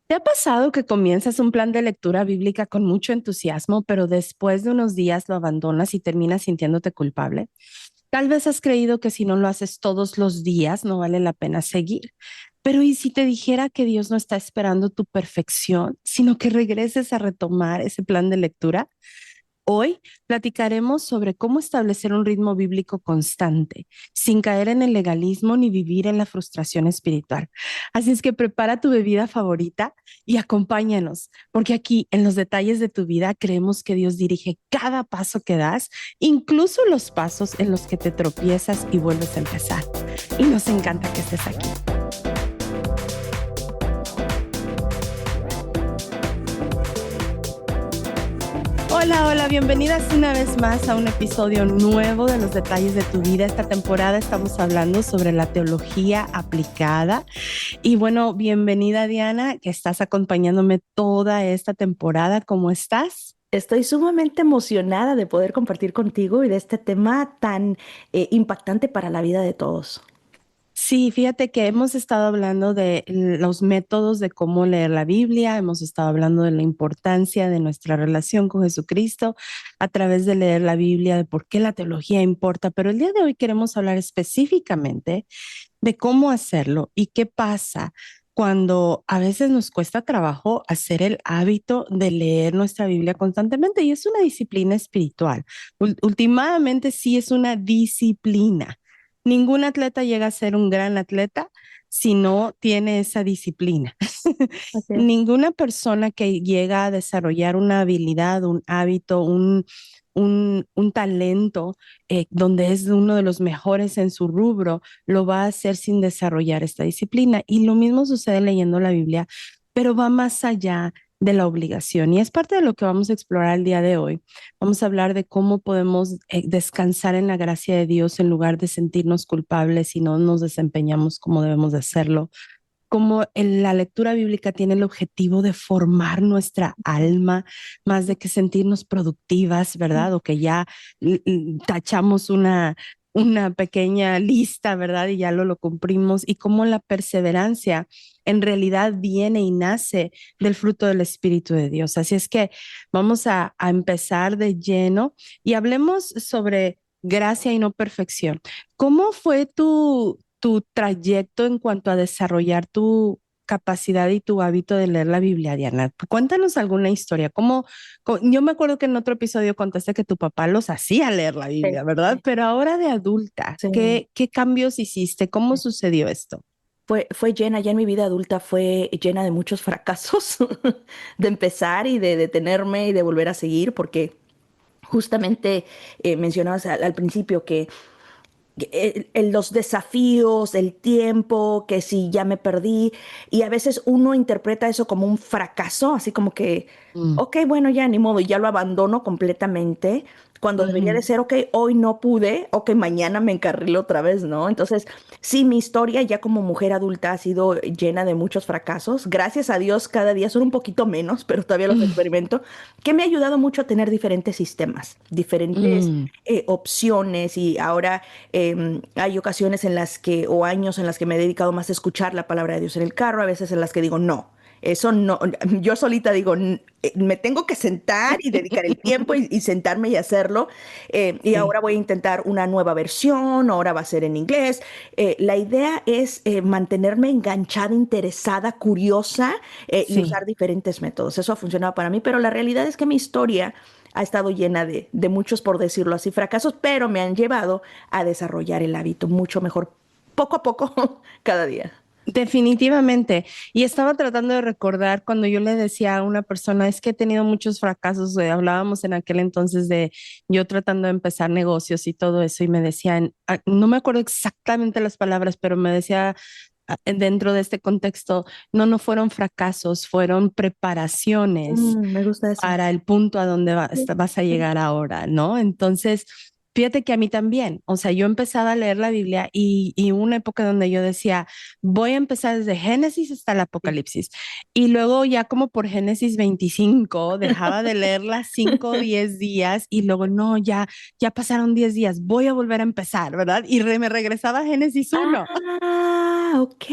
¿Te ha pasado que comienzas un plan de lectura bíblica con mucho entusiasmo, pero después de unos días lo abandonas y terminas sintiéndote culpable? Tal vez has creído que si no lo haces todos los días no vale la pena seguir. Pero ¿y si te dijera que Dios no está esperando tu perfección, sino que regreses a retomar ese plan de lectura? Hoy platicaremos sobre cómo establecer un ritmo bíblico constante, sin caer en el legalismo ni vivir en la frustración espiritual. Así es que prepara tu bebida favorita y acompáñanos, porque aquí en los detalles de tu vida creemos que Dios dirige cada paso que das, incluso los pasos en los que te tropiezas y vuelves a empezar. Y nos encanta que estés aquí. Hola, hola, bienvenidas una vez más a un episodio nuevo de Los Detalles de tu Vida. Esta temporada estamos hablando sobre la teología aplicada. Y bueno, bienvenida Diana, que estás acompañándome toda esta temporada. ¿Cómo estás? Estoy sumamente emocionada de poder compartir contigo y de este tema tan impactante para la vida de todos. Sí, fíjate que hemos estado hablando de los métodos de cómo leer la Biblia, hemos estado hablando de la importancia de nuestra relación con Jesucristo a través de leer la Biblia, de por qué la teología importa, pero el día de hoy queremos hablar específicamente de cómo hacerlo y qué pasa cuando a veces nos cuesta trabajo hacer el hábito de leer nuestra Biblia constantemente y es una disciplina espiritual. Últimamente sí es una disciplina. Ningún atleta llega a ser un gran atleta si no tiene esa disciplina. Ok. Ninguna persona que llega a desarrollar una habilidad, un hábito, un talento, donde es uno de los mejores en su rubro, lo va a hacer sin desarrollar esta disciplina. Y lo mismo sucede leyendo la Biblia, pero va más allá de la obligación. Y es parte de lo que vamos a explorar el día de hoy. Vamos a hablar de cómo podemos descansar en la gracia de Dios en lugar de sentirnos culpables si no nos desempeñamos como debemos de hacerlo, como la lectura bíblica tiene el objetivo de formar nuestra alma, más de que sentirnos productivas, ¿verdad? O que ya tachamos una pequeña lista, ¿verdad? Y ya lo cumplimos, y cómo la perseverancia en realidad viene y nace del fruto del Espíritu de Dios. Así es que vamos a empezar de lleno y hablemos sobre gracia y no perfección. ¿Cómo fue tu trayecto en cuanto a desarrollar tu capacidad y tu hábito de leer la Biblia, Diana? Cuéntanos alguna historia. Yo me acuerdo que en otro episodio contaste que tu papá los hacía leer la Sí, Biblia, ¿verdad? Pero ahora de adulta, sí. ¿qué cambios hiciste? ¿Cómo sucedió esto? Fue llena, ya en mi vida adulta fue llena de muchos fracasos, de empezar y de detenerme y de volver a seguir, porque justamente mencionabas al principio que los desafíos, el tiempo, que si ya me perdí, y a veces uno interpreta eso como un fracaso, así como que, Mm, ok, bueno, ya ni modo, y ya lo abandono completamente, cuando debería de ujú. ser, ok, hoy no pude, ok, mañana me encarrilo otra vez, ¿no? Entonces, sí, mi historia ya como mujer adulta ha sido llena de muchos fracasos. Gracias a Dios, cada día son un poquito menos, pero todavía los experimento, que me ha ayudado mucho a tener diferentes sistemas, diferentes Mm, opciones, y ahora hay ocasiones en las que, o años en las que me he dedicado más a escuchar la palabra de Dios en el carro, a veces en las que digo, no, eso no, yo solita digo, me tengo que sentar y dedicar el tiempo y sentarme y hacerlo. Y sí, ahora voy a intentar una nueva versión, ahora va a ser en inglés. La idea es mantenerme enganchada, interesada, curiosa, y sí. usar diferentes métodos. Eso ha funcionado para mí, pero la realidad es que mi historia ha estado llena de muchos, por decirlo así, fracasos, pero me han llevado a desarrollar el hábito mucho mejor, poco a poco, cada día. Definitivamente. Y estaba tratando de recordar cuando yo le decía a una persona, es que he tenido muchos fracasos, hablábamos en aquel entonces de yo tratando de empezar negocios y todo eso, y me decían, no me acuerdo exactamente las palabras, pero me decía dentro de este contexto, no, no fueron fracasos, fueron preparaciones Me gusta eso. para el punto a donde Sí, vas a sí. llegar ahora, ¿no? Entonces, fíjate que a mí también, o sea, yo empezaba a leer la Biblia y una época donde yo decía, voy a empezar desde Génesis hasta el Sí. Apocalipsis. Y luego ya como por Génesis 25 dejaba de leerla 5 o 10 días y luego no, ya pasaron 10 días, voy a volver a empezar, ¿verdad? Y me regresaba a Génesis Ah, 1. ok.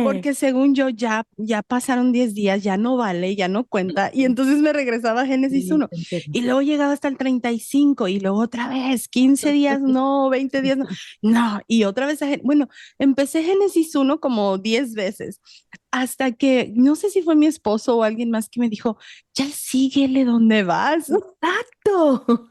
porque según yo ya pasaron 10 días, ya no vale, ya no cuenta, y entonces me regresaba a Génesis Sí, 1, te entiendo. y luego llegaba hasta el 35 y luego otra vez, 15 días no, 20 días no, no, y otra vez, bueno, empecé Génesis 1 como 10 veces, hasta que, no sé si fue mi esposo o alguien más que me dijo, ya síguele donde vas. Exacto.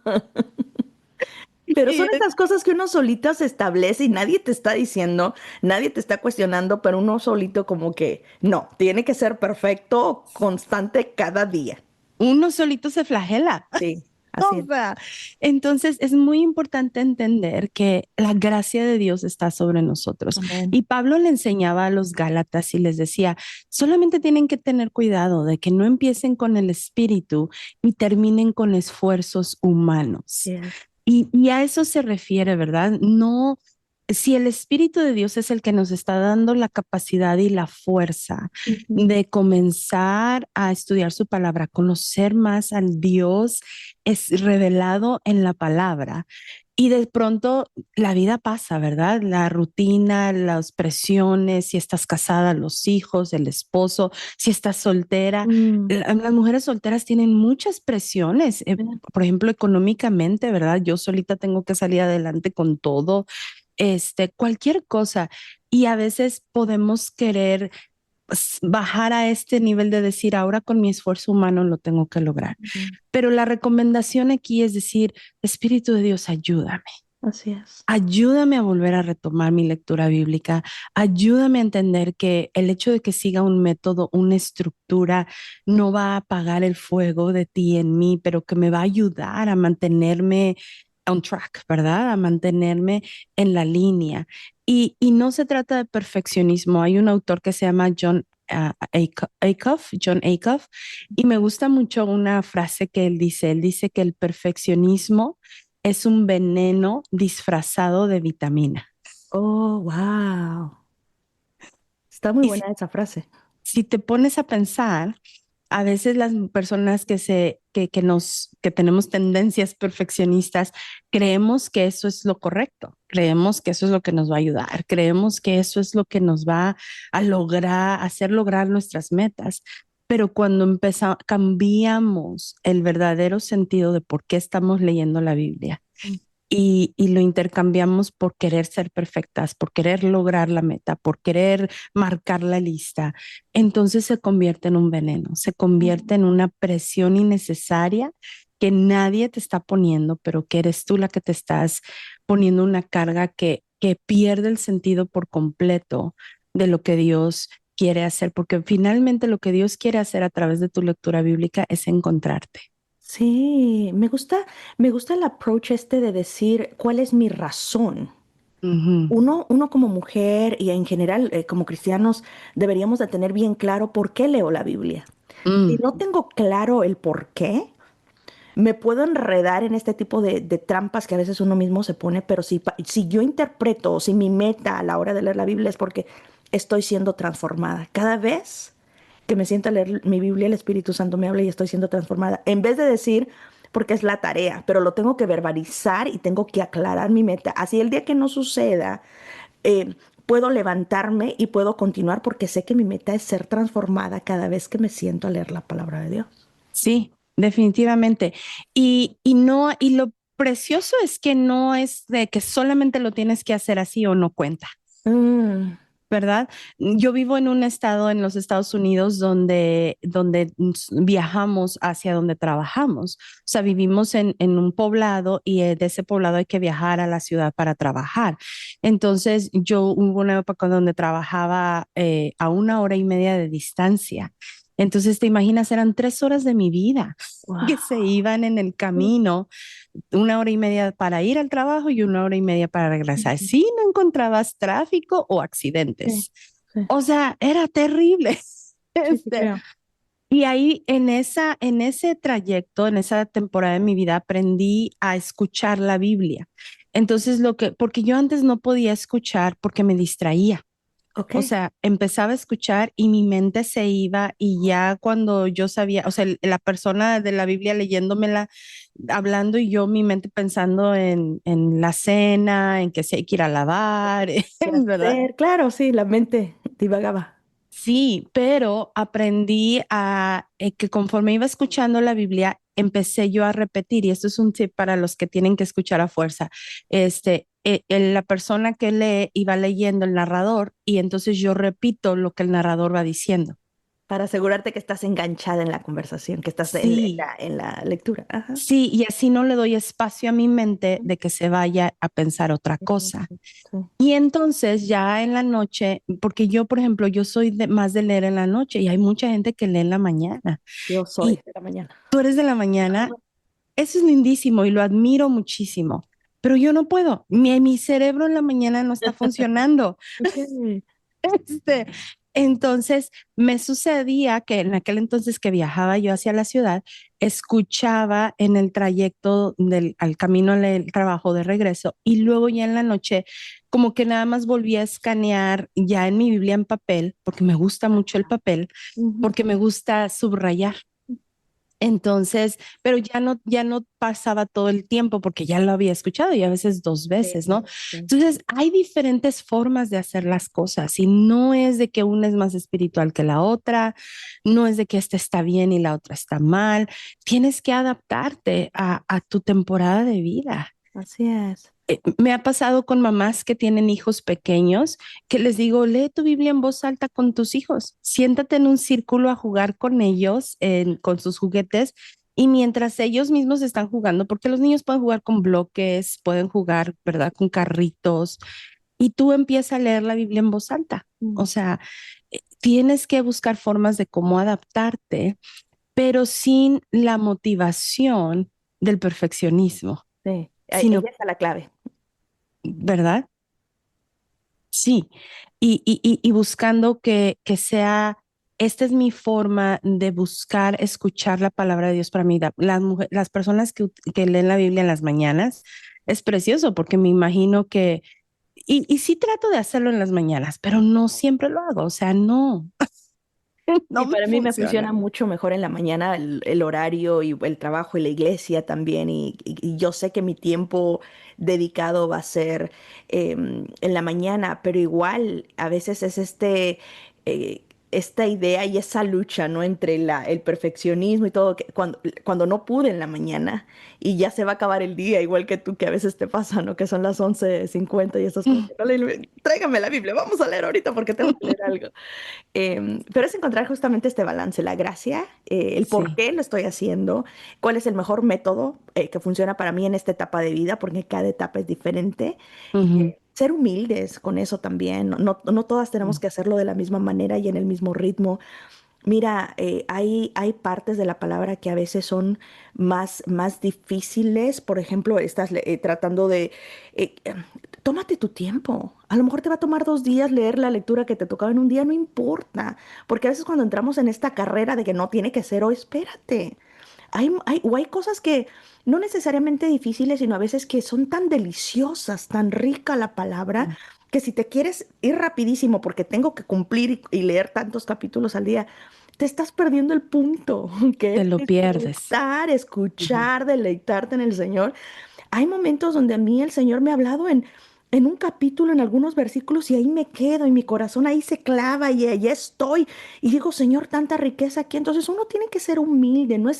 Pero Y son esas cosas que uno solito se establece y nadie te está diciendo, nadie te está cuestionando, pero uno solito como que no, tiene que ser perfecto, constante cada día. uno solito se flagela. Sí, así O es. sea, entonces es muy importante entender que la gracia de Dios está sobre nosotros. Amén. Y Pablo le enseñaba a los Gálatas y les decía, solamente tienen que tener cuidado de que no empiecen con el espíritu y terminen con esfuerzos humanos. Yes. Y a eso se refiere, ¿verdad? No, si el Espíritu de Dios es el que nos está dando la capacidad y la fuerza Ujú. de comenzar a estudiar su palabra, conocer más al Dios es revelado en la palabra. Y de pronto la vida pasa, ¿verdad? La rutina, las presiones, si estás casada, los hijos, el esposo, si estás soltera. Mm, Las mujeres solteras tienen muchas presiones, bien. por ejemplo, económicamente, ¿verdad? Yo solita tengo que salir adelante con todo, cualquier cosa. Y a veces podemos querer bajar a este nivel de decir, ahora con mi esfuerzo humano lo tengo que lograr. Ujú. Pero la recomendación aquí es decir, Espíritu de Dios, ayúdame. Así es. Ayúdame a volver a retomar mi lectura bíblica. Ayúdame a entender que el hecho de que siga un método, una estructura, no va a apagar el fuego de ti en mí, pero que me va a ayudar a mantenerme on track, ¿verdad? A mantenerme en la línea. Y no se trata de perfeccionismo. Hay un autor que se llama John Acuff, y me gusta mucho una frase que él dice. Él dice que el perfeccionismo es un veneno disfrazado de vitamina. Oh, wow. Está muy Y buena esa frase. si te pones a pensar, a veces las personas que tenemos tendencias perfeccionistas, creemos que eso es lo correcto, creemos que eso es lo que nos va a ayudar, creemos que eso es lo que nos va a lograr, hacer lograr nuestras metas. Pero cuando empezamos, cambiamos el verdadero sentido de por qué estamos leyendo la Biblia y lo intercambiamos por querer ser perfectas, por querer lograr la meta, por querer marcar la lista, entonces se convierte en un veneno, se convierte en una presión innecesaria que nadie te está poniendo, pero que eres tú la que te estás poniendo una carga que pierde el sentido por completo de lo que Dios quiere hacer, porque finalmente lo que Dios quiere hacer a través de tu lectura bíblica es encontrarte. Sí, me gusta el approach este de decir cuál es mi razón. Ujú. Uno como mujer y en general como cristianos deberíamos de tener bien claro por qué leo la Biblia. Si Mm, no tengo claro el por qué, me puedo enredar en este tipo de trampas que a veces uno mismo se pone, pero si yo interpreto, o si mi meta a la hora de leer la Biblia es porque estoy siendo transformada. Cada vez que me siento a leer mi Biblia, el Espíritu Santo me habla y estoy siendo transformada. En vez de decir, porque es la tarea, pero lo tengo que verbalizar y tengo que aclarar mi meta. Así el día que no suceda, puedo levantarme y puedo continuar porque sé que mi meta es ser transformada cada vez que me siento a leer la palabra de Dios. sí, definitivamente. Y no, y lo precioso es que no es de que solamente lo tienes que hacer así o no cuenta. Mm, ¿Verdad? Yo vivo en un estado en los Estados Unidos donde viajamos hacia donde trabajamos. O sea, vivimos en un poblado y de ese poblado hay que viajar a la ciudad para trabajar. Entonces, yo hubo una época donde trabajaba a 1 hora y media de distancia. Entonces, te imaginas, eran 3 horas de mi vida que se wow. iban en el camino, 1 hora y media para ir al trabajo y 1 hora y media para regresar. Ujú. Si no encontrabas tráfico o Sí, accidentes. sí, O sea, era terrible. sí, te Este, creo. y ahí en ese trayecto, en esa temporada de mi vida, aprendí a escuchar la Biblia. Entonces, porque yo antes no podía escuchar porque me distraía. Ok. O sea, empezaba a escuchar y mi mente se iba y ya cuando yo sabía, o sea, la persona de la Biblia leyéndomela, hablando y yo mi mente pensando en la cena, en que si hay que ir a lavar, ¿Qué ¿verdad? hacer? Claro, sí, la mente divagaba. Sí, pero aprendí a que conforme iba escuchando la Biblia, empecé yo a repetir, y esto es un tip para los que tienen que escuchar a fuerza. La persona que lee iba leyendo el narrador y entonces yo repito lo que el narrador va diciendo. Para asegurarte que estás enganchada en la conversación, que estás Sí, en la lectura. Ajá. sí, y así no le doy espacio a mi mente de que se vaya a pensar otra Ujú, cosa. sí. Y entonces ya en la noche, porque yo, por ejemplo, yo soy más de leer en la noche y hay mucha gente que lee en la mañana. Yo soy Y de la mañana. tú eres de la mañana, Ajá. eso es lindísimo y lo admiro muchísimo, pero yo no puedo. Mi cerebro en la mañana no está funcionando. Ok. Este, entonces, me sucedía que en aquel entonces que viajaba yo hacia la ciudad, escuchaba en el trayecto al camino al trabajo de regreso y luego ya en la noche, como que nada más volví a escanear ya en mi Biblia en papel, porque me gusta mucho el papel, Ujú. porque me gusta subrayar. Entonces, pero ya no pasaba todo el tiempo porque ya lo había escuchado y a veces dos Sí, veces, ¿no? sí. Entonces, hay diferentes formas de hacer las cosas y no es de que una es más espiritual que la otra, no es de que esta está bien y la otra está mal. Tienes que adaptarte a tu temporada de vida. Así es. Me ha pasado con mamás que tienen hijos pequeños que les digo, lee tu Biblia en voz alta con tus hijos, siéntate en un círculo a jugar con ellos, con sus juguetes, y mientras ellos mismos están jugando, porque los niños pueden jugar con bloques, pueden jugar, ¿verdad?, con carritos, y tú empiezas a leer la Biblia en voz alta. O Mm. sea, tienes que buscar formas de cómo adaptarte, pero sin la motivación del perfeccionismo, Sí, ahí sino, está la clave. ¿verdad? Sí, y buscando que sea, esta es mi forma de buscar escuchar la palabra de Dios para mí. Las personas que leen la Biblia en las mañanas, es precioso porque me imagino que, y sí trato de hacerlo en las mañanas, pero no siempre lo hago, o sea, no, Sí, no me para mí me funciona. funciona mucho mejor en la mañana el horario y el trabajo y la iglesia también. Y yo sé que mi tiempo dedicado va a ser en la mañana, pero igual a veces es eh, esta idea y esa lucha, ¿no? Entre el perfeccionismo y todo, que cuando no pude en la mañana y ya se va a acabar el día, igual que tú, que a veces te pasa, ¿no? Que son las 11:50 y estás como, que, "No, tráigame la Biblia, vamos a leer ahorita porque tengo que leer algo". Pero es encontrar justamente este balance, la gracia, el por Sí. qué lo estoy haciendo, cuál es el mejor método que funciona para mí en esta etapa de vida, porque cada etapa es diferente. Ujú. Ser humildes con eso también. No todas tenemos que hacerlo de la misma manera y en el mismo ritmo. Mira, hay partes de la palabra que a veces son más difíciles. Por ejemplo, estás tratando de... tómate tu tiempo. A lo mejor te va a tomar 2 días leer la lectura que te tocaba en un día, no importa. Porque a veces cuando entramos en esta carrera de que no tiene que ser, o espérate. O hay cosas que no necesariamente difíciles, sino a veces que son tan deliciosas, tan rica la palabra, que si te quieres ir rapidísimo porque tengo que cumplir y leer tantos capítulos al día, te estás perdiendo el punto, que Te es lo pierdes. disfrutar, Ujú. escuchar, deleitarte en el Señor. Hay momentos donde a mí el Señor me ha hablado en un capítulo, en algunos versículos, y ahí me quedo, y mi corazón ahí se clava, y allá estoy. Y digo, Señor, tanta riqueza aquí. Entonces uno tiene que ser humilde, no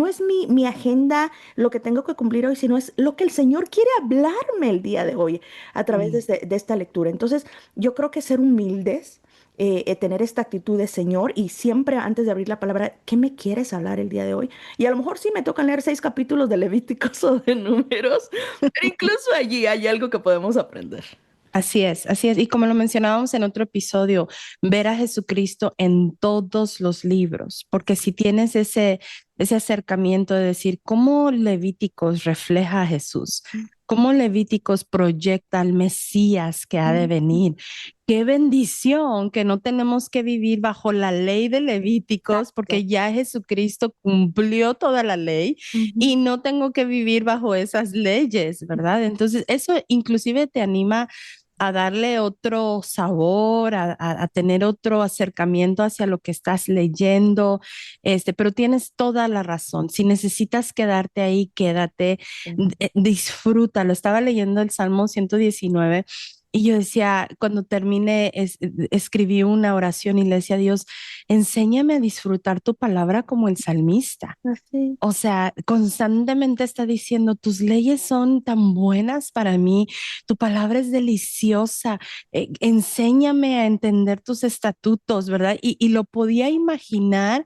es mi agenda lo que tengo que cumplir hoy, sino es lo que el Señor quiere hablarme el día de hoy a través de esta lectura. Entonces yo creo que ser humildes, tener esta actitud de Señor, y siempre antes de abrir la palabra, ¿qué me quieres hablar el día de hoy? Y a lo mejor sí me tocan leer 6 capítulos de Levíticos o de Números, pero incluso allí hay algo que podemos aprender. Así es, así es. Y como lo mencionábamos en otro episodio, ver a Jesucristo en todos los libros, porque si tienes ese acercamiento de decir cómo Levíticos refleja a Jesús, cómo Levíticos proyecta al Mesías que ha de venir, qué bendición que no tenemos que vivir bajo la ley de Levíticos, Exacto. porque ya Jesucristo cumplió toda la ley Ujú. y no tengo que vivir bajo esas leyes, ¿verdad? Entonces, eso inclusive te anima a darle otro sabor, a tener otro acercamiento hacia lo que estás leyendo, pero tienes toda la razón. Si necesitas quedarte ahí, quédate, Sí. disfrútalo. Estaba leyendo el Salmo 119 y yo decía, cuando terminé, escribí una oración y le decía a Dios, enséñame a disfrutar tu palabra como el salmista. Así. O sea, constantemente está diciendo, tus leyes son tan buenas para mí, tu palabra es deliciosa, enséñame a entender tus estatutos, ¿verdad? Y lo podía imaginar,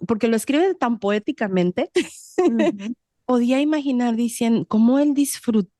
porque lo escribe tan poéticamente, Ujú. podía imaginar diciendo cómo él disfrutaba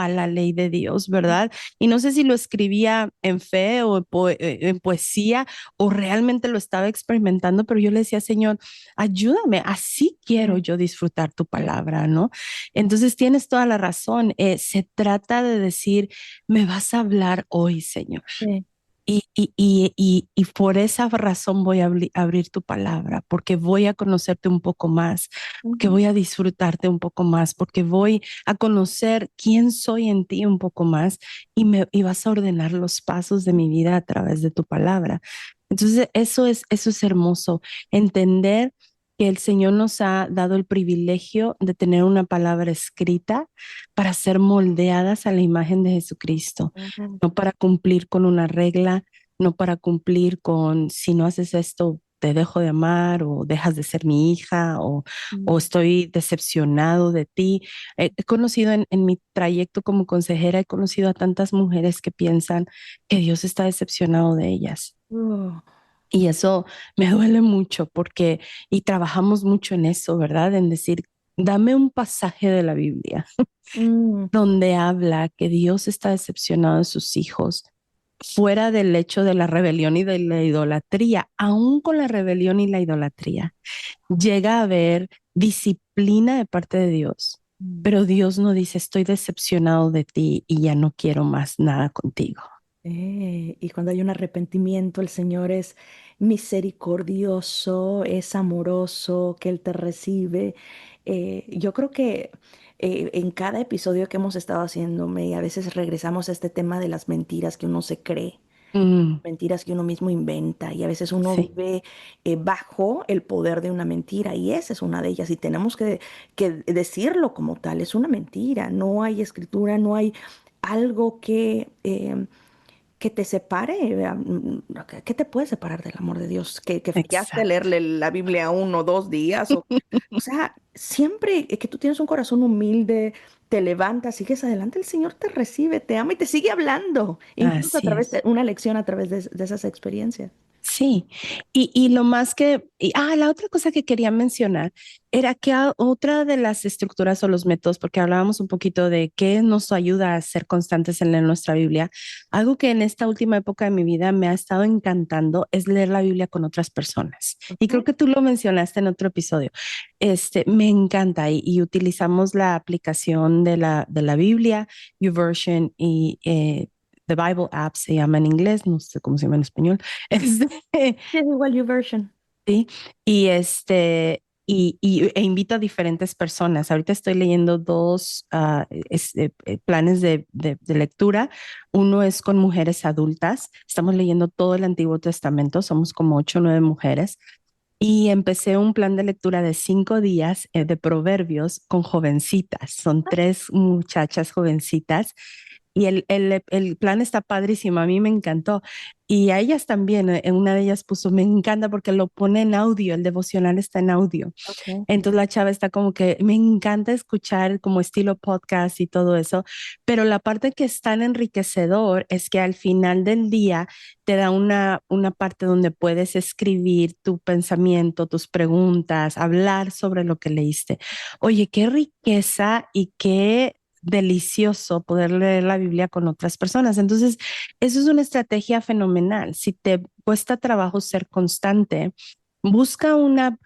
la ley de Dios, ¿verdad? Y no sé si lo escribía en fe o en poesía o realmente lo estaba experimentando, pero yo le decía, Señor, ayúdame, así quiero Sí, yo disfrutar tu palabra, ¿no? Entonces tienes toda la razón. Se trata de decir, me vas a hablar hoy, Señor. sí. Y por esa razón voy a abrir tu palabra, porque voy a conocerte un poco más, porque Ujú. voy a disfrutarte un poco más, porque voy a conocer quién soy en ti un poco más y vas a ordenar los pasos de mi vida a través de tu palabra. Entonces, eso es hermoso, entender que el Señor nos ha dado el privilegio de tener una palabra escrita para ser moldeadas a la imagen de Jesucristo, Ujú. no para cumplir con una regla, no para cumplir con si no haces esto, te dejo de amar o dejas de ser mi hija o Mm. estoy decepcionado de ti. He conocido en mi trayecto como consejera, he conocido a tantas mujeres que piensan que Dios está decepcionado de ellas. Oh. Y eso me duele mucho porque, y trabajamos mucho en eso, ¿verdad? En decir, dame un pasaje de la Biblia Mm. donde habla que Dios está decepcionado de sus hijos, fuera del hecho de la rebelión y de la idolatría, aún con la rebelión y la idolatría, llega a haber disciplina de parte de Dios, Mm. pero Dios no dice, estoy decepcionado de ti y ya no quiero más nada contigo. Y cuando hay un arrepentimiento, el Señor es misericordioso, es amoroso, que Él te recibe. Yo creo que en cada episodio que hemos estado haciéndome, a veces regresamos a este tema de las mentiras que uno se cree, Mm, mentiras que uno mismo inventa, y a veces uno sí, vive bajo el poder de una mentira, y esa es una de ellas, y tenemos que decirlo como tal, es una mentira, no hay escritura, no hay algo que te separe. ¿Qué te puede separar del amor de Dios? Que fallaste exacto. leerle la Biblia 1 o 2 días. O sea, siempre que tú tienes un corazón humilde, te levantas, sigues adelante, el Señor te recibe, te ama y te sigue hablando, incluso a Así través de es. una lección, a través de esas experiencias. Sí, y lo más que, la otra cosa que quería mencionar era que otra de las estructuras o los métodos, porque hablábamos un poquito de qué nos ayuda a ser constantes en leer nuestra Biblia, algo que en esta última época de mi vida me ha estado encantando es leer la Biblia con otras personas. Y creo Ok. que tú lo mencionaste en otro episodio. Me encanta y utilizamos la aplicación de la Biblia, YouVersion y The Bible app se llama en inglés, no sé cómo se llama en español. Este, Sí, es igual YouVersion. sí, y e invito a diferentes personas. Ahorita estoy leyendo dos planes de lectura. Uno es con mujeres adultas. Estamos leyendo todo el Antiguo Testamento. Somos como 8 o 9 mujeres. Y empecé un plan de lectura de 5 días de proverbios con jovencitas. Son 3 muchachas jovencitas y el plan está padrísimo, a mí me encantó. Y a ellas también, en una de ellas puso, me encanta porque lo pone en audio, el devocional está en audio. Ok. Entonces la chava está como que, me encanta escuchar como estilo podcast y todo eso, pero la parte que es tan enriquecedor es que al final del día te da una parte donde puedes escribir tu pensamiento, tus preguntas, hablar sobre lo que leíste. Oye, qué riqueza y qué delicioso poder leer la Biblia con otras personas. Entonces, eso es una estrategia fenomenal. Si te cuesta trabajo ser constante, busca una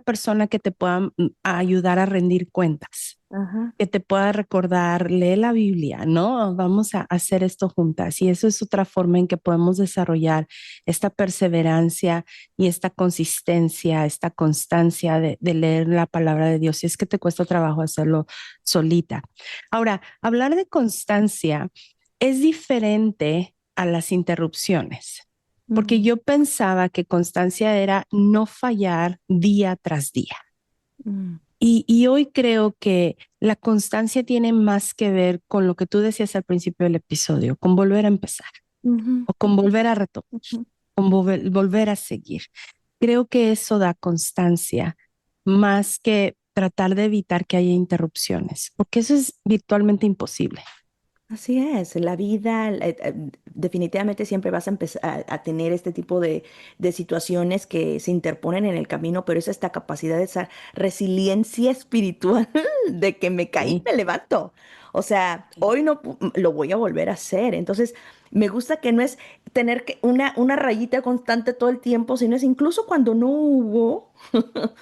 persona que te pueda ayudar a rendir cuentas, Ajá. que te pueda recordar, lee la Biblia, ¿no? Vamos a hacer esto juntas. Y eso es otra forma en que podemos desarrollar esta perseverancia y esta consistencia, esta constancia de leer la palabra de Dios. Si es que te cuesta trabajo hacerlo solita. Ahora, hablar de constancia. es diferente a las interrupciones, porque Mm, yo pensaba que constancia era no fallar día tras día. mm, Y hoy creo que la constancia tiene más que ver con lo que tú decías al principio del episodio, con volver a empezar ujú, o con volver a retomar, ujú. con volver a seguir. Creo que eso da constancia más que tratar de evitar que haya interrupciones, porque eso es virtualmente imposible. Así es, la vida definitivamente siempre vas a empezar a tener este tipo de situaciones que se interponen en el camino, pero es esta capacidad de esa resiliencia espiritual de que me caí, Sí. me levanto. O sea, hoy no lo voy a volver a hacer. Entonces, me gusta que no es tener que una rayita constante todo el tiempo, sino es incluso cuando no hubo,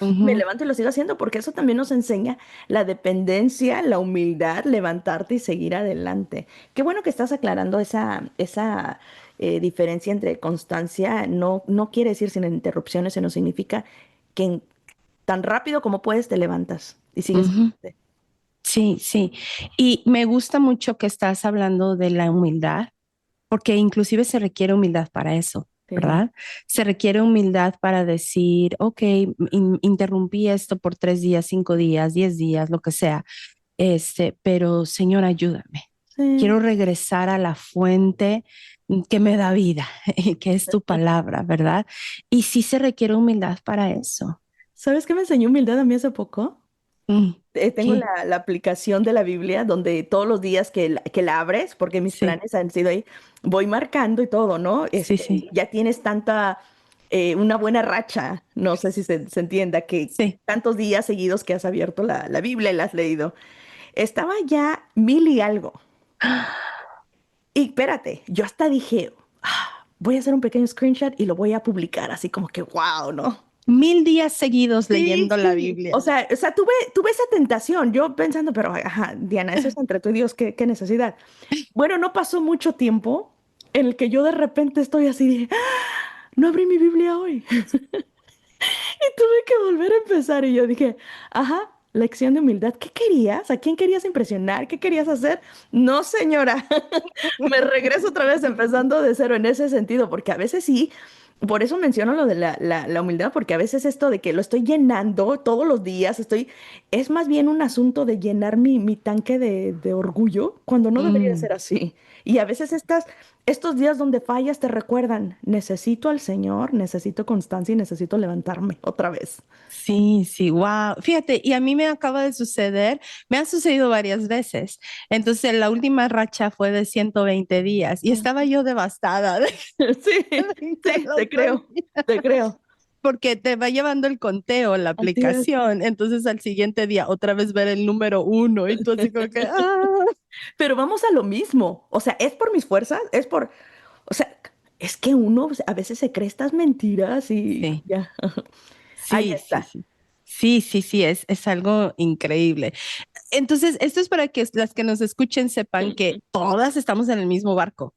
me Ujú, levanto y lo sigo haciendo, porque eso también nos enseña la dependencia, la humildad, levantarte y seguir adelante. Qué bueno que estás aclarando esa diferencia entre constancia. No, no quiere decir sin interrupciones, sino significa que tan rápido como puedes te levantas y sigues ujú. adelante. Sí, sí. Y me gusta mucho que estás hablando de la humildad, porque inclusive se requiere humildad para eso, Sí. ¿verdad? Se requiere humildad para decir, ok, interrumpí esto por 3 días, 5 días, 10 días, lo que sea, pero Señor, ayúdame. Sí. Quiero regresar a la fuente que me da vida, que es tu palabra, ¿verdad? Y sí se requiere humildad para eso. ¿Sabes qué me enseñó humildad a mí hace poco? Mm, Tengo ¿qué? la aplicación de la Biblia donde todos los días que la abres, porque mis Sí, planes han sido ahí, voy marcando y todo, ¿no? sí, sí, Ya tienes una buena racha, no sé si se entienda, que sí. tantos días seguidos que has abierto la Biblia y la has leído. Estaba ya 1000 y algo. Y espérate, yo hasta dije, voy a hacer un pequeño screenshot y lo voy a publicar, así como que, wow, ¿no? 1000 días seguidos Sí, leyendo la sí. Biblia. O sea, tuve esa tentación, yo pensando, pero, ajá, Diana, eso es entre tú y Dios, ¿qué necesidad? Bueno, no pasó mucho tiempo en el que yo de repente estoy así de, no abrí mi Biblia hoy. Y tuve que volver a empezar. Y yo dije, ajá, lección de humildad. ¿Qué querías? ¿A quién querías impresionar? ¿Qué querías hacer? No, señora. Me regreso otra vez empezando de cero en ese sentido, porque a veces sí. Por eso menciono lo de la humildad, porque a veces esto de que lo estoy llenando todos los días, es más bien un asunto de llenar mi tanque de orgullo, cuando no debería de Mm, ser así. Y a veces estos días donde fallas te recuerdan, necesito al Señor, necesito constancia y necesito levantarme otra vez. sí, sí, wow. Fíjate, y a mí me acaba de suceder, me ha sucedido varias veces. Entonces, la última racha fue de 120 días y estaba yo devastada de Sí, 20 sí, al te otro creo, día, te creo. porque te va llevando el conteo, la Así es. aplicación. Entonces, al siguiente día, otra vez ver el número uno y tú así como que, Pero vamos a lo mismo. O sea, es por mis fuerzas, o sea, es que uno a veces se cree estas mentiras y sí. ya. Ahí Sí, sí, está. sí. Sí, sí, sí, es algo increíble. Entonces, esto es para que las que nos escuchen sepan que todas estamos en el mismo barco.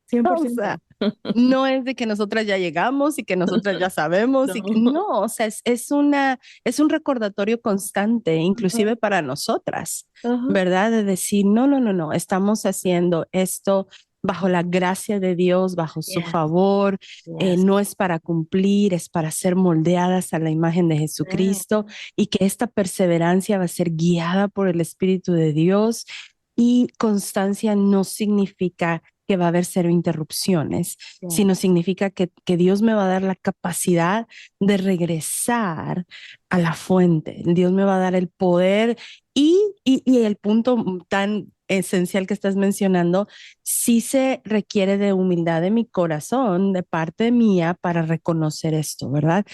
cien por O sea, ciento. no es de que nosotras ya llegamos y que nosotras ya sabemos y que No. no, o sea, es un recordatorio constante, Ajá, inclusive para nosotras, ajá. ¿verdad? De decir, no, no, no, no, estamos haciendo esto bajo la gracia de Dios, bajo su Yes, favor, yes. no es para cumplir, es para ser moldeadas a la imagen de Jesucristo y que esta perseverancia va a ser guiada por el Espíritu de Dios y constancia no significa que va a haber cero interrupciones, Yes. sino significa que Dios me va a dar la capacidad de regresar a la fuente. Dios me va a dar el poder y el punto tan esencial que estás mencionando, sí se requiere de humildad de mi corazón, de parte mía, para reconocer esto, ¿verdad?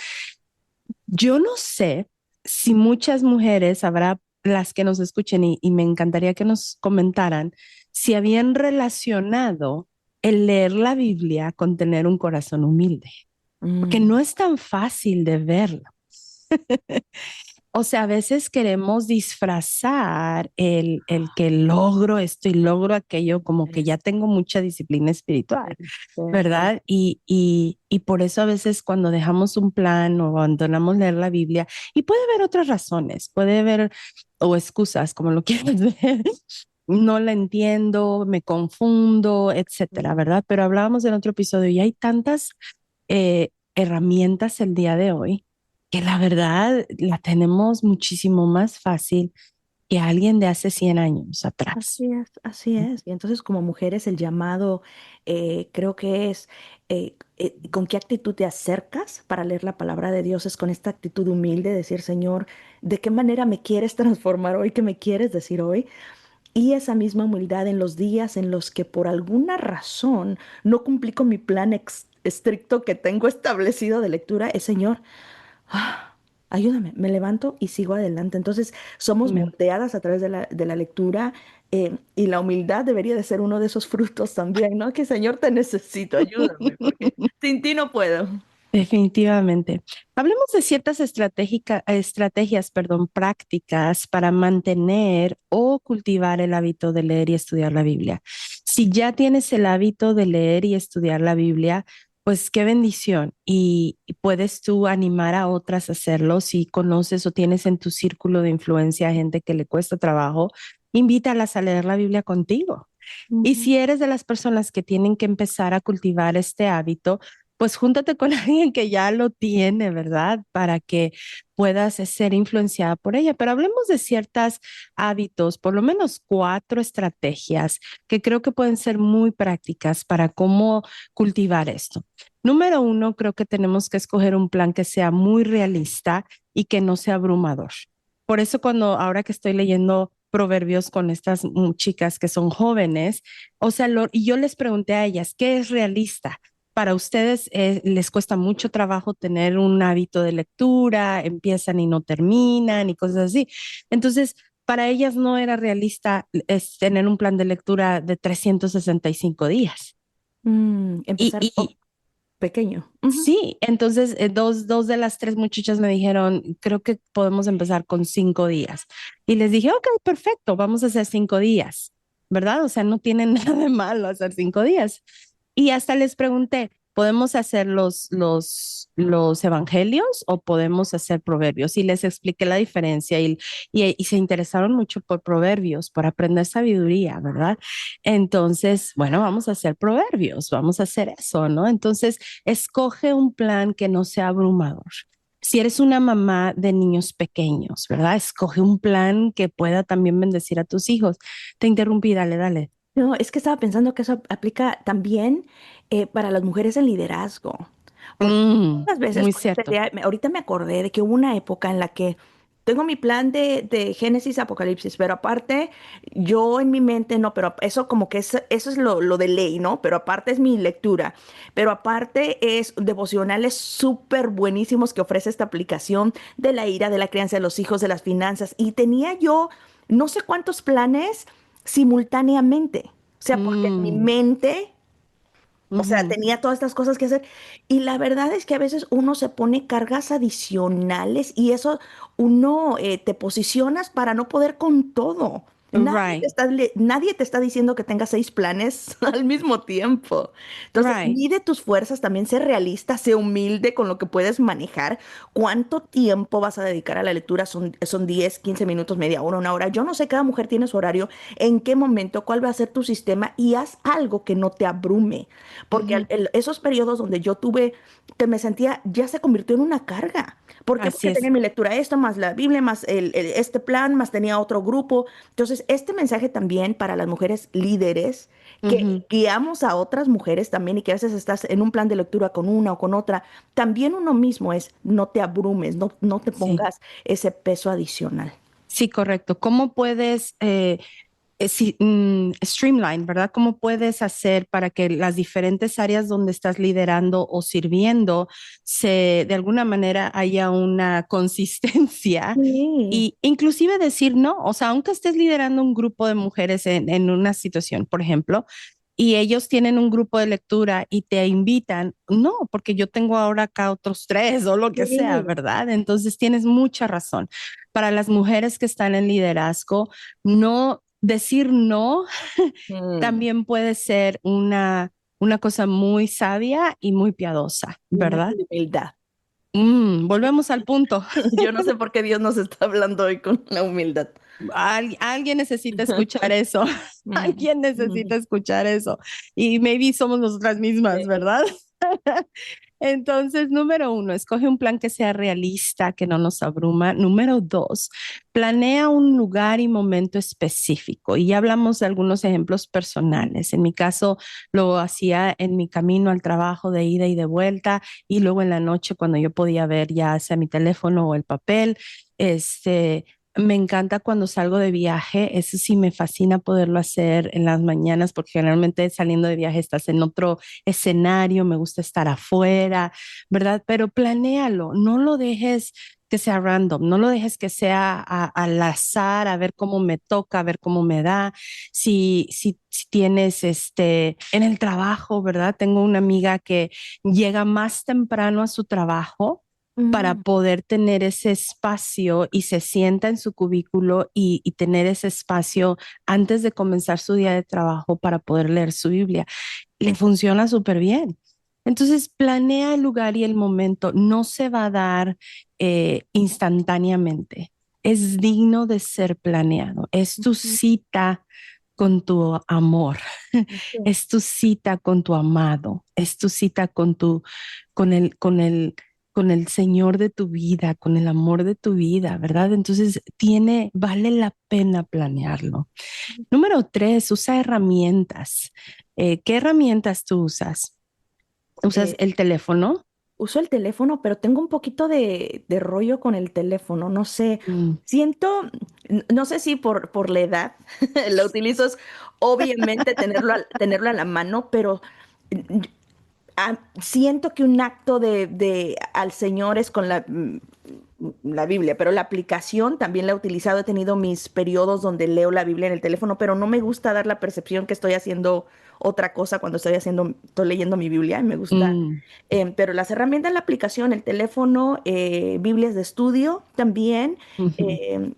Yo no sé si muchas mujeres, habrá las que nos escuchen y me encantaría que nos comentaran si habían relacionado el leer la Biblia con tener un corazón humilde, porque Mm, no es tan fácil de verlo. O sea, a veces queremos disfrazar el que logro esto y logro aquello, como que ya yes, tengo mucha disciplina espiritual, yes, yes. ¿verdad? Y por eso a veces cuando dejamos un plan o abandonamos leer la Biblia, y puede haber otras razones, puede haber, o excusas, como lo quieras ver, no la entiendo, me confundo, etcétera, Mm. ¿verdad? Pero hablábamos en otro episodio y hay tantas herramientas el día de hoy que la verdad la tenemos muchísimo más fácil que alguien de hace 100 años atrás. Así es, así es. Y entonces como mujeres el llamado creo que es con qué actitud te acercas para leer la palabra de Dios, es con esta actitud humilde, decir, Señor, ¿de qué manera me quieres transformar hoy? ¿Qué me quieres decir hoy? Y esa misma humildad en los días en los que por alguna razón no cumplí con mi plan estricto que tengo establecido de lectura, es Señor, ayúdame, me levanto y sigo adelante. Entonces, somos Amén. moldeadas a través de la lectura y la humildad debería de ser uno de esos frutos también, ¿no? Que Señor, te necesito, ayúdame, porque sin ti no puedo. Definitivamente. Hablemos de ciertas estrategias, perdón, prácticas para mantener o cultivar el hábito de leer y estudiar la Biblia. Si ya tienes el hábito de leer y estudiar la Biblia, pues qué bendición. Y puedes tú animar a otras a hacerlo. Si conoces o tienes en tu círculo de influencia gente que le cuesta trabajo, invítalas a leer la Biblia contigo. Y Ujú. si eres de las personas que tienen que empezar a cultivar este hábito, pues júntate con alguien que ya lo tiene, ¿verdad? Para que puedas ser influenciada por ella. Pero hablemos de ciertos hábitos, por lo menos 4 estrategias que creo que pueden ser muy prácticas para cómo cultivar esto. Número 1, creo que tenemos que escoger un plan que sea muy realista y que no sea abrumador. Por eso ahora que estoy leyendo proverbios con estas chicas que son jóvenes, o sea, y yo les pregunté a ellas, ¿qué es realista? Para ustedes les cuesta mucho trabajo tener un hábito de lectura, empiezan y no terminan y cosas así. Entonces, para ellas no era realista tener un plan de lectura de 365 días. Y, Empezar y, pequeño. Ujú. Sí, entonces dos de las 3 muchachas me dijeron, creo que podemos empezar con 5 días. Y les dije, ok, perfecto, vamos a hacer 5 días, ¿verdad? O sea, no tiene nada de malo hacer 5 días. Y hasta les pregunté, ¿podemos hacer los evangelios o podemos hacer proverbios? Y les expliqué la diferencia y se interesaron mucho por proverbios, por aprender sabiduría, ¿verdad? Entonces, bueno, vamos a hacer proverbios, vamos a hacer eso, ¿no? Entonces, escoge un plan que no sea abrumador. Si eres una mamá de niños pequeños, ¿verdad? Escoge un plan que pueda también bendecir a tus hijos. Te interrumpí, dale, dale. No, es que estaba pensando que eso aplica también para las mujeres en liderazgo. Porque muchas veces Muy con esta cierto. idea, ahorita me acordé de que hubo una época en la que tengo mi plan de Génesis Apocalipsis, pero aparte yo en mi mente no, pero eso como que eso es lo de ley, ¿no? Pero aparte es mi lectura, pero aparte es devocionales súper buenísimos que ofrece esta aplicación de la ira, de la crianza de los hijos, de las finanzas. Y tenía yo no sé cuántos planes simultáneamente. O sea, porque en mi Mm, mente, o sea, ujú. tenía todas estas cosas que hacer. Y la verdad es que a veces uno se pone cargas adicionales y eso uno te posicionas para no poder con todo. Right, Nadie te está diciendo que tengas 6 planes al mismo tiempo. Entonces, right. mide tus fuerzas, también sé realista, sé humilde con lo que puedes manejar. ¿Cuánto tiempo vas a dedicar a la lectura? Son 10, 15 minutos, media hora, una hora. Yo no sé, cada mujer tiene su horario, en qué momento, cuál va a ser tu sistema y haz algo que no te abrume. Porque Ujú. esos periodos donde yo tuve, que me sentía, ya se convirtió en una carga. ¿Por qué? Así Porque es. tenía mi lectura esto, más la Biblia, más este plan, más tenía otro grupo. Entonces, este mensaje también para las mujeres líderes que Ujú. guiamos a otras mujeres también y que a veces estás en un plan de lectura con una o con otra, también uno mismo es, no te abrumes, no te Sí. pongas ese peso adicional. Sí, correcto. ¿Cómo puedes streamline, ¿verdad? ¿Cómo puedes hacer para que las diferentes áreas donde estás liderando o sirviendo de alguna manera haya una consistencia Sí. y inclusive decir no? O sea, aunque estés liderando un grupo de mujeres en una situación, por ejemplo, y ellos tienen un grupo de lectura y te invitan, no, porque yo tengo ahora acá otros 3 o lo que sea, Sí. ¿verdad? Entonces tienes mucha razón. Para las mujeres que están en liderazgo, no decir no Mm. también puede ser una cosa muy sabia y muy piadosa, Y un acto ¿verdad? de humildad. Volvemos al punto. Yo no sé por qué Dios nos está hablando hoy con la humildad. Alguien necesita escuchar eso. Mm, Alguien mm, necesita escuchar eso. Y maybe somos nosotras mismas, sí. ¿verdad? Entonces, número uno, escoge un plan que sea realista, que no nos abruma. Número dos, planea un lugar y momento específico. Y ya hablamos de algunos ejemplos personales. En mi caso, lo hacía en mi camino al trabajo de ida y de vuelta, y luego en la noche cuando yo podía ver ya sea mi teléfono o el papel. Me encanta cuando salgo de viaje, eso sí me fascina poderlo hacer en las mañanas porque generalmente saliendo de viaje estás en otro escenario, me gusta estar afuera, ¿verdad? Pero planéalo, no lo dejes que sea random, no lo dejes que sea al azar, a ver cómo me toca, a ver cómo me da. Si tienes en el trabajo, ¿verdad? Tengo una amiga que llega más temprano a su trabajo para Mm, poder tener ese espacio y se sienta en su cubículo y tener ese espacio antes de comenzar su día de trabajo para poder leer su Biblia. Le funciona súper bien. Entonces, planea el lugar y el momento. No se va a dar instantáneamente. Es digno de ser planeado. Es tu mm, cita con tu amor. sí. Es tu cita con tu amado. Es tu cita con el, con el, con el Señor de tu vida, con el amor de tu vida, ¿verdad? Entonces, vale la pena planearlo. Número tres, usa herramientas. ¿Qué herramientas tú usas? ¿Usas Eh, el teléfono? Uso el teléfono, pero tengo un poquito de rollo con el teléfono. No sé, Mm, siento, no sé si por la edad lo utilizo, es obviamente tenerlo a la mano, pero siento que un acto de al Señor es con la Biblia, pero la aplicación también la he utilizado. He tenido mis periodos donde leo la Biblia en el teléfono, pero no me gusta dar la percepción que estoy haciendo otra cosa cuando estoy leyendo mi Biblia. Y me gusta, mm, pero las herramientas, la aplicación, el teléfono, Biblias de estudio también. ujú.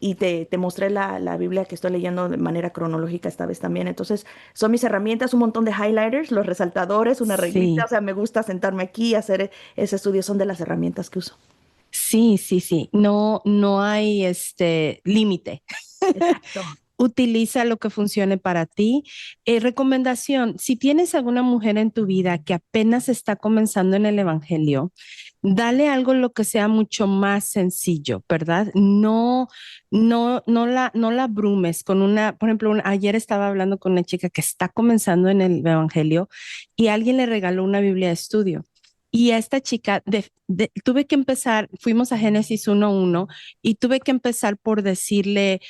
Y te mostré la Biblia que estoy leyendo de manera cronológica esta vez también. Entonces, son mis herramientas, un montón de highlighters, los resaltadores, una reglita. O Sí, sea, me gusta sentarme aquí y hacer ese estudio. Son de las herramientas que uso. sí, sí, sí. No, no hay límite. Exacto. Utiliza lo que funcione para ti. Recomendación, si tienes alguna mujer en tu vida que apenas está comenzando en el Evangelio, dale algo lo que sea mucho más sencillo, ¿verdad? No la abrumes con por ejemplo, ayer estaba hablando con una chica que está comenzando en el Evangelio y alguien le regaló una Biblia de estudio. Y a esta chica tuve que empezar, fuimos a Génesis 1:1 y tuve que empezar por decirle,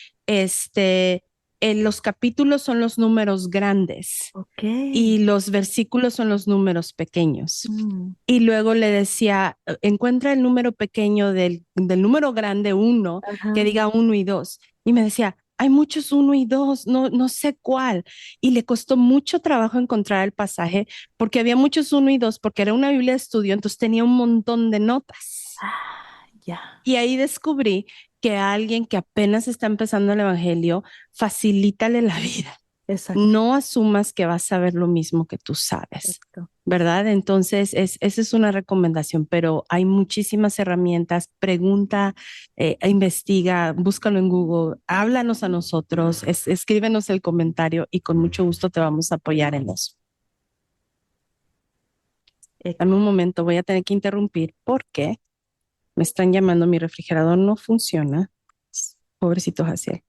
los capítulos son los números grandes Ok. y los versículos son los números pequeños. Mm, Y luego le decía, encuentra el número pequeño del número grande uno, que ajá. diga uno y dos. Y me decía, hay muchos uno y dos, no, no sé cuál. Y le costó mucho trabajo encontrar el pasaje porque había muchos uno y dos, porque era una Biblia de estudio, entonces tenía un montón de notas. Ah, ya. Y ahí descubrí que a alguien que apenas está empezando el evangelio, facilítale la vida. Exacto. No asumas que vas a ver lo mismo que tú sabes, Exacto. ¿verdad? Entonces, esa es una recomendación, pero hay muchísimas herramientas. Pregunta, investiga, búscalo en Google, háblanos a nosotros, escríbenos el comentario y con mucho gusto te vamos a apoyar en eso. Eh, Dame un momento, voy a tener que interrumpir porque me están llamando, mi refrigerador no funciona. Pobrecito Jaciel.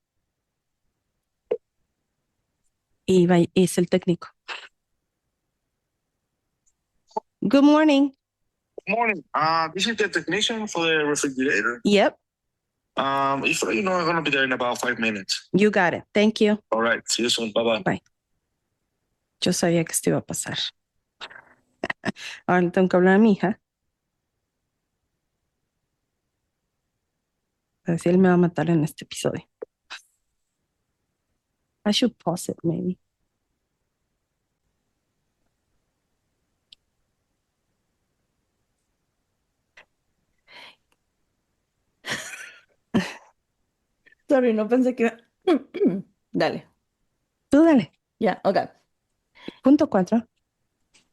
Es el técnico. Good morning. Morning. This is the technician for the refrigerator. Yep, If you know, I'm gonna be there in about 5 minutes. you got it. Thank you. All right. See you soon. Bye bye. Bye. Yo sabía que esto iba a pasar. Ahora le tengo que hablar a mi hija. A ver si él me va a matar en este episodio. I should pause it, maybe. Sorry, no pensé que... Dale. Tú dale. Ya, ok. Punto 4.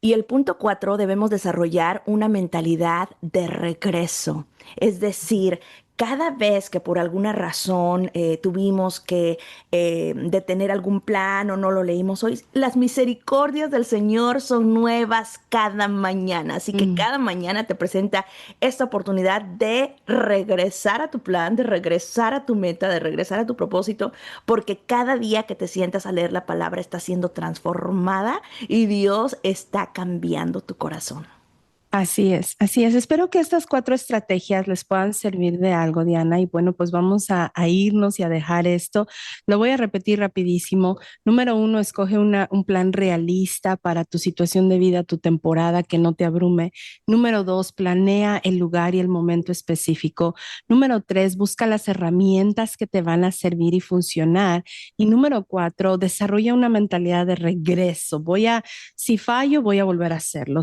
Y el punto 4, debemos desarrollar una mentalidad de regreso. Es decir, cada vez que por alguna razón tuvimos que detener algún plan o no lo leímos hoy, las misericordias del Señor son nuevas cada mañana. Así que cada mañana te presenta esta oportunidad de regresar a tu plan, de regresar a tu meta, de regresar a tu propósito, porque cada día que te sientas a leer la palabra está siendo transformada y Dios está cambiando tu corazón. Así es, así es. Espero que estas 4 estrategias les puedan servir de algo, Diana. Y bueno, pues vamos a irnos y a dejar esto. Lo voy a repetir rapidísimo. Número 1, escoge un plan realista para tu situación de vida, tu temporada, que no te abrume. Número 2, planea el lugar y el momento específico. Número 3, busca las herramientas que te van a servir y funcionar. Y número 4, desarrolla una mentalidad de regreso. Si fallo, voy a volver a hacerlo.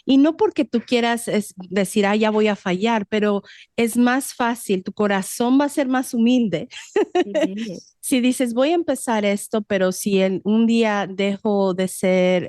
Y no porque tú quieras decir, ya voy a fallar, pero es más fácil, tu corazón va a ser más humilde. Sí. Si dices, voy a empezar esto, pero si un día dejo de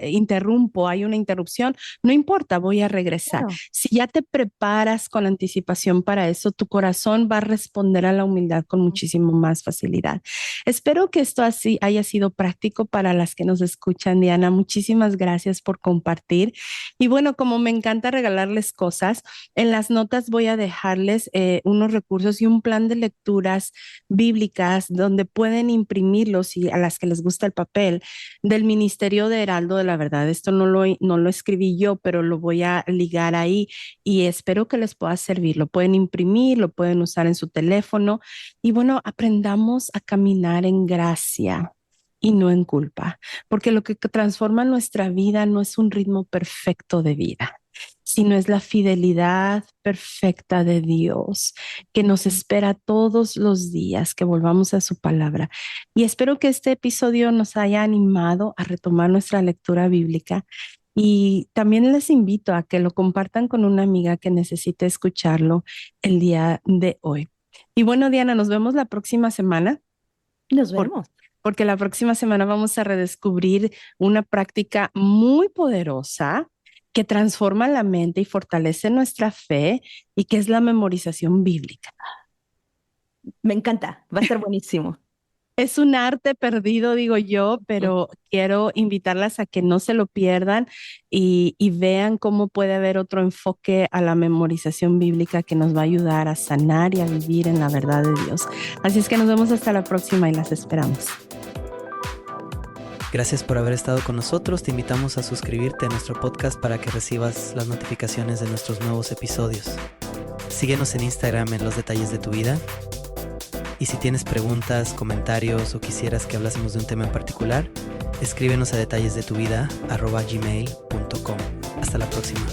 interrumpo, hay una interrupción, no importa, voy a regresar. Claro. Si ya te preparas con anticipación para eso, tu corazón va a responder a la humildad con muchísimo más facilidad. Espero que esto así haya sido práctico para las que nos escuchan, Diana. Muchísimas gracias por compartir. Y bueno, como me encanta regalarles cosas, en las notas voy a dejarles unos recursos y un plan de lecturas bíblicas donde pueden imprimirlos y a las que les gusta el papel del Ministerio de Heraldo de la Verdad. Esto no lo escribí yo, pero lo voy a ligar ahí y espero que les pueda servir. Lo pueden imprimir, lo pueden usar en su teléfono y bueno, aprendamos a caminar en gracia y no en culpa, porque lo que transforma nuestra vida no es un ritmo perfecto de vida, sino es la fidelidad perfecta de Dios que nos espera todos los días que volvamos a su palabra. Y espero que este episodio nos haya animado a retomar nuestra lectura bíblica y también les invito a que lo compartan con una amiga que necesite escucharlo el día de hoy. Y bueno, Diana, nos vemos la próxima semana. Nos vemos. Porque la próxima semana vamos a redescubrir una práctica muy poderosa que transforma la mente y fortalece nuestra fe y que es la memorización bíblica. Me encanta, va a estar buenísimo. Es un arte perdido, digo yo, pero quiero invitarlas a que no se lo pierdan y vean cómo puede haber otro enfoque a la memorización bíblica que nos va a ayudar a sanar y a vivir en la verdad de Dios. Así es que nos vemos hasta la próxima y las esperamos. Gracias por haber estado con nosotros. Te invitamos a suscribirte a nuestro podcast para que recibas las notificaciones de nuestros nuevos episodios. Síguenos en Instagram en Los Detalles de tu Vida. Y si tienes preguntas, comentarios o quisieras que hablásemos de un tema en particular, escríbenos a detallesdetuvida@gmail.com. Hasta la próxima.